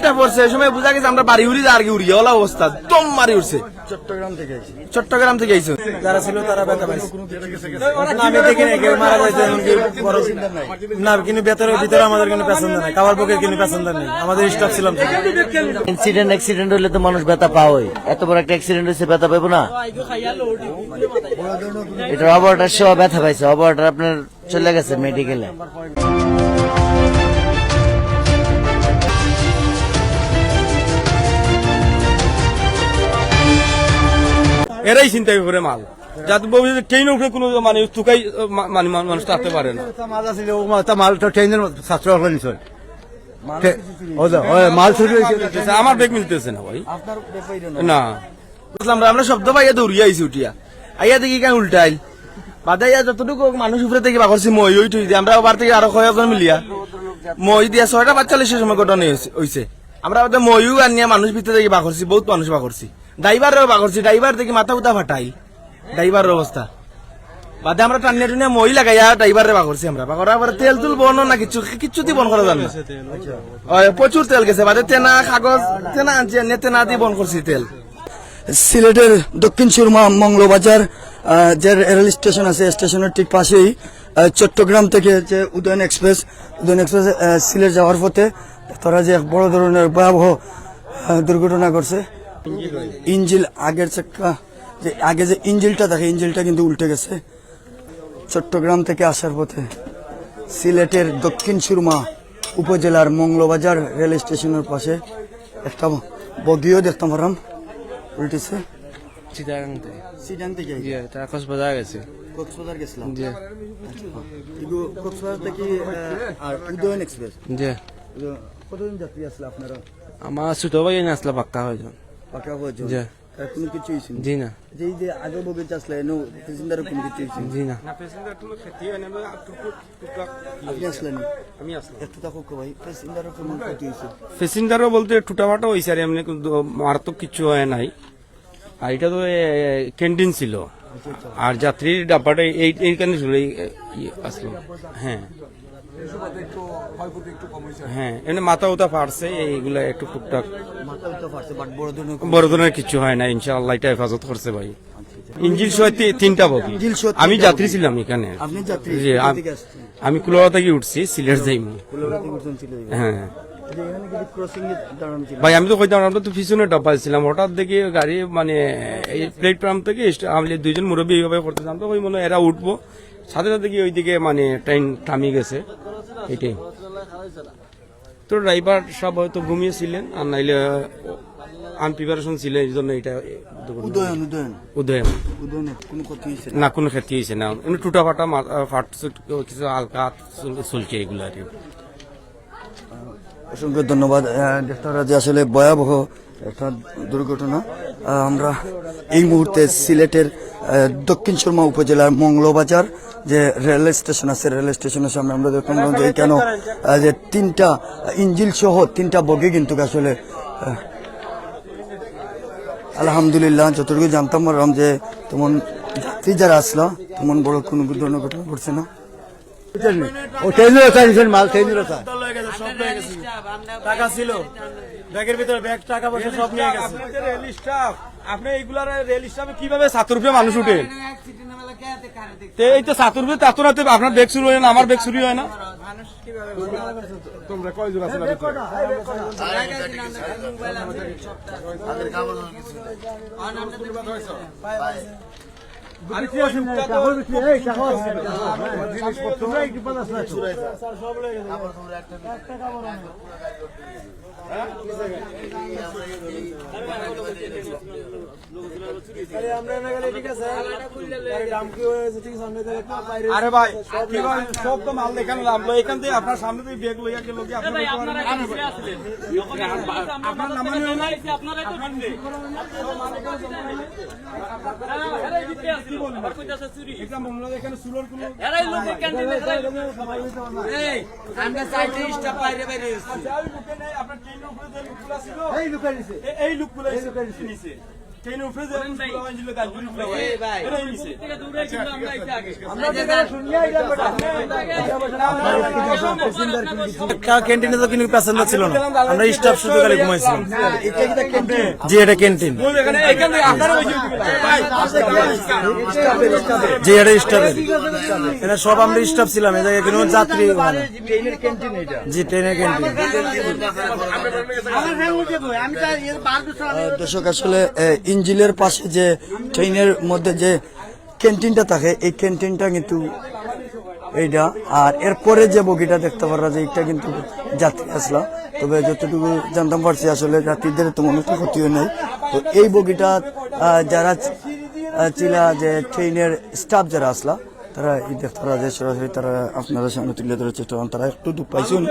Staff পড়ছে এই সময় বোঝা গেছে আমরা বাড়ি উড়ি আর কি উড়িয়ে ওলা অবস্থা দম মারি উঠছে। চট্টগ্রাম থেকে আইছে যারা ছিল তারা ব্যথা পাইছে। আমি দেখি না কেউ মারা গেছে এমনকি না, কিন্তু ভিতরে আমাদের কোনো প্যাসেঞ্জার নাই, কাবার পক্ষে কোনো প্যাসেঞ্জার নেই, আমাদের স্টাফ ছিলাম। অ্যাক্সিডেন্ট হলে তো মানুষ ব্যথা পাওই, এত বড় একটা অ্যাক্সিডেন্ট হয়েছে ব্যথা পাবো না? এটা অপারেটর সহ ব্যথা পাইছে, অপারেটর আপনার চলে গেছে মেডিকেলে। এরাই চিন্তাই করে মাল যাতে ট্রেনের উপরে কোনো মানে তুকাই মানে মানুষ আসতে পারে না। মালটা ট্রেনের ছাত্র মাল চুরি হয়েছে, আমার ব্যাগ মিলতেছে না ভাই, না আমরা শব্দ পাইয়া দৌড়িয়ে আইছি উঠিয়া আইয়া দেখি কেন উল্টাইল বাদাইয়া যতটুকু মানুষ উপরে থেকে বাকরছি মই ওই টুই আমরা ওবার থেকে আরো কয়েকজন মিলিয়া মই দিয়া 6টা 45 সময় ঘটনা হয়েছে। আমরা মইও আনিয়া মানুষ ভিতরে থেকে বাকরছি, বহুত মানুষ বাকরছি, ড্রাইভারও বাকরছি, ড্রাইভার দেখি মাথা উঠা ফাটাইল ড্রাইভারের অবস্থা বাদে আমরা টানিয়া টুনিয়া মই লাগাইয়া ড্রাইভারে বাকরছি। আমরা বাকরার পরে তেল তুল বন না কিছু দিয়ে বন করা যাবে না, প্রচুর তেল গেছে বাদে তেনা কাগজ তেনা আনছি আনিয়া তেনা দিয়ে বন করছি তেল। সিলেটের দক্ষিণ সুরমা মংলবাজার যে রেল স্টেশন আছে স্টেশনের ঠিক পাশেই চট্টগ্রাম থেকে যে উদয়ন এক্সপ্রেস সিলেট যাওয়ার পথে তারা যে বড় ধরনের ভয়াবহ দুর্ঘটনা করছে। ইঞ্জিল আগের চাক্কা যে আগে যে ইঞ্জিলটা থাকে ইঞ্জিলটা কিন্তু উল্টে গেছে। চট্টগ্রাম থেকে আসার পথে সিলেটের দক্ষিণ সুরমা উপজেলার মংলবাজার রেল স্টেশনের পাশে একটা বগিও দেখতাম পারাম উল্টেছে। কক্সবাজার গেছে, কক্সবাজার গেছিলাম। কক্সবাজার থেকে উদয়ন এক্সপ্রেস কতজন যাত্রী আসলে আপনারা? আমার ছোট ভাই আসলে পাক্কা হয়ে যান, পাকা হয়েছে কোনো কিছু হয়েছে জি না, যেই যে আগে বগিতে আসলে প্যাসেঞ্জারের কোনো কিছু হয়েছে জি না। আপনি আসলেন? আমি আসলাম। একটু থাকুক ভাই, প্যাসেঞ্জারের কোনো ক্ষতি হয়েছে? প্যাসেঞ্জারও বলতে টুটাফাটা হয়েছে আর এমনি মারাত্মক কিছু হয় নাই। আর এটা তো ক্যান্টিন ছিল আর যাত্রীর ডাব্বাটা এইখানে ছিল আসলো। হ্যাঁ হ্যাঁ এমনি মাথা উতা ফাটছে, এইগুলা একটু টুকটাক, বড় ধরনের কিছু হয় না ইনশাআল্লাহ। এটা হেফাজত করছে ভাই। ইঞ্জিল সহ 3টা বগি, আমি যাত্রী ছিলাম এখানে। আমি কুলাওয়া থেকে উঠছি সিলেট যাইমু। হ্যাঁ ভাই আমি তো কইতাম আমরা তো পিছনে ডাব্বা ছিলাম, হঠাৎ দেখি গাড়ি মানে এই প্লেটফর্ম থেকে আমি 2জন মুরব্বী এইভাবে করতেছিলাম, তো ওই মনে এরা উঠবো সাথে সাথে কি ওইদিকে মানে ট্রেন থামিয়ে গেছে। এটাই তো ড্রাইভার সব হয়তো ঘুমিয়েছিলেন আর নাইলে আনপ্রিপারেশন ছিল, এই জন্য এটা উদয়ন না কোনো ক্ষতি হয়েছে না, টুটা ফাটা ফাটছে কিছু হালকা চলছে এগুলো আর কি। অসংখ্য ধন্যবাদ। ডাক্তাররা যে আসলে ভয়াবহ একটা দুর্ঘটনা। আমরা এই মুহূর্তে সিলেটের দক্ষিণ সুরমা উপজেলার মংলবাজার যে রেল স্টেশন আছে রেল স্টেশনের সামনে আমরা দেখলাম যে কেন যে 3টা ইঞ্জিল সহ 3টা বগি কিন্তু আসলে আলহামদুলিল্লাহ যতটুকু জানতাম পারলাম যে তেমন যাত্রী যারা আসলো তেমন বড় কোনো দুর্ঘটনা ঘটছে না। টাকা ছিল ব্যাগের ভিতরে, ব্যাগ টাকা পয়সা সব নিয়ে গেছে। রেল স্টাফ আপনি এইগুলার রেল স্টাফে কিভাবে ছাত্ররূপে মানুষ উঠে? এই তো ছাত্ররূপে তাতনাতে আপনার ব্যাগ শুরু হয় না, আমার ব্যাগ শুরু হয় না। তোমরা কয়জন আছো? আরে ভাই সব তো মাল দেখানো নামলো এখান থেকে আপনার সামনে থেকে ব্যাগ লইয়া গেল কি আপনার এই লোকগুলো ক্যান্টিনে তো কোনো প্যাসেঞ্জার ছিল না, আমরা স্টাফ শুধু খালি ঘুমাইছিলাম। জি এটা ক্যান্টিন, জি এটা স্টাফের, এটা সব আমরা স্টাফ ছিলাম। এই জায়গায় কোনো যাত্রী হয় না। জি ট্রেনের ক্যান্টিন। দর্শক আসলে ইঞ্জিলের পাশে যে ট্রেনের মধ্যে যে ক্যান্টিনটা থাকে এই ক্যান্টিনটা কিন্তু এইটা, আর এরপরে যে বগিটা দেখতে পারা যায় এটা কিন্তু যাত্রী আসলো। তবে যতটুকু জানতাম পারছি আসলে যাত্রীদের তেমন একটা ক্ষতিও নেই। তো এই বগিটা যারা ছিলা যে ট্রেনের স্টাফ যারা আসলা তারা এই দেখতে পারা যায় সরাসরি, তারা আপনারা সামনে তুলে ধরার চেষ্টা করেন, তারা একটু দুঃখ পাইছেন।